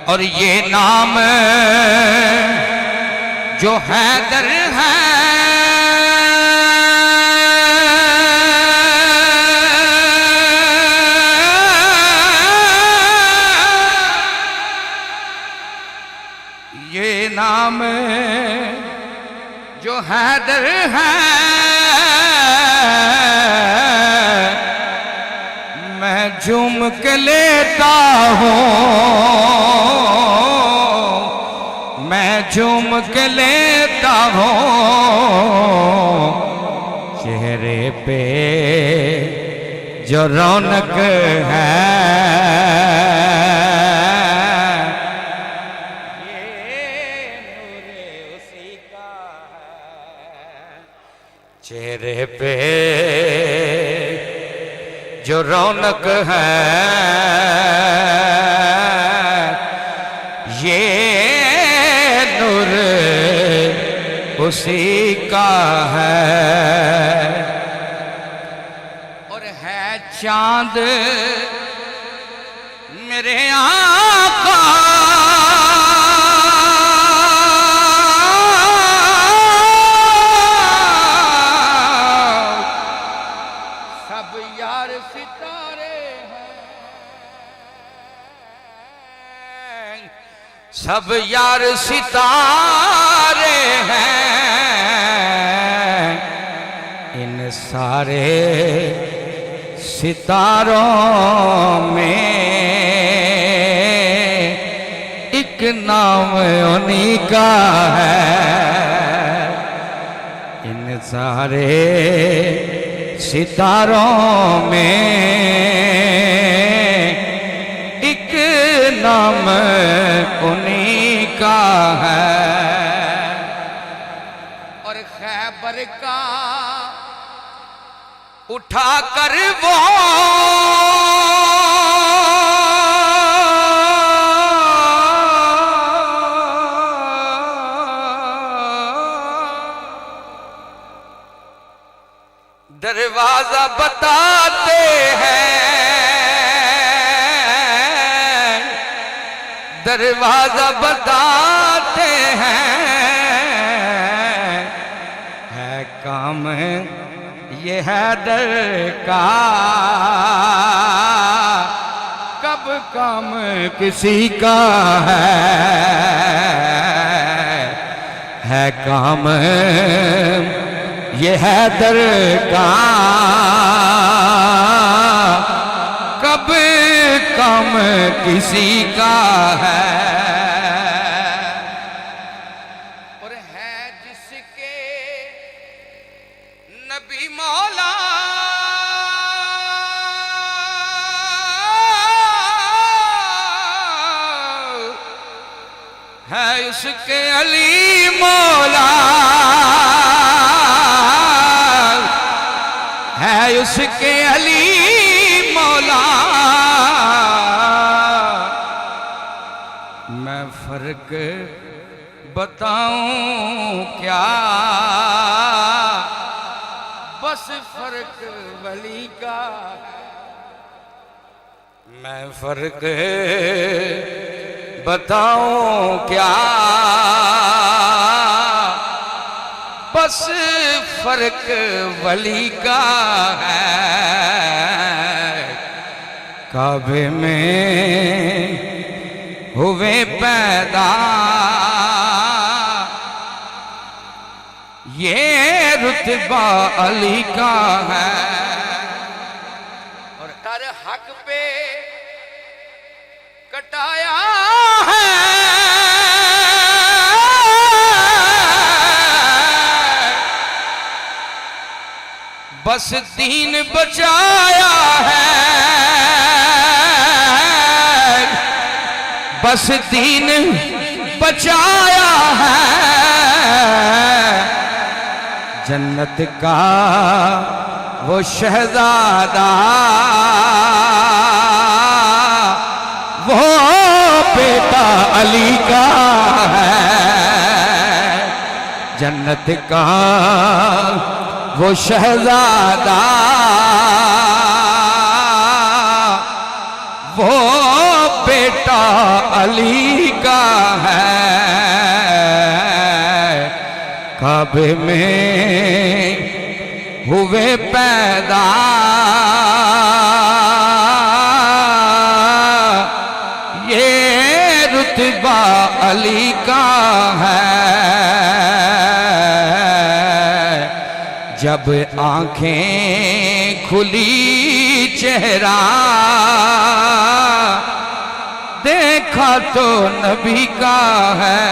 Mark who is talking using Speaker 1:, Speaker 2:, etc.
Speaker 1: और ये नाम जो हैदर है ये नाम जो हैदर है मैं झूम के लेता हूँ मैं झूम के लेता हूँ चेहरे पे जो रौनक है चेहरे पे जो रौनक है ये नूर उसी का है और है चांद मेरे आका सब यार सितारे हैं इन सारे सितारों में एक नाम उन्हीं का है इन सारे सितारों में एक नाम उन्हीं का है और खैबर का उठा कर वो दरवाजा बताते हैं दरवाजा बताते हैं है काम ये हैदर का कब काम किसी का है काम ये हैदर का कब काम किसी का है और है जिसके नबी मौला है उसके अली मौला है उसके अली मौला मैं फर्क बताऊं क्या बस फर्क वली का मैं फर्क बताऊं क्या बस फर्क वली का है काबे में हुए पैदा ये रुतबा अली का है और हर हक पे कटाया है बस दीन बचाया है बस दीन बचाया है जन्नत का वो शहजादा वो बेटा अली का है जन्नत का वो शहजादा वो बेटा बेटा अली का है, काबे में हुए पैदा, ये रुतबा अली का है। जब आंखें खुली चेहरा देखा तो नबी का है।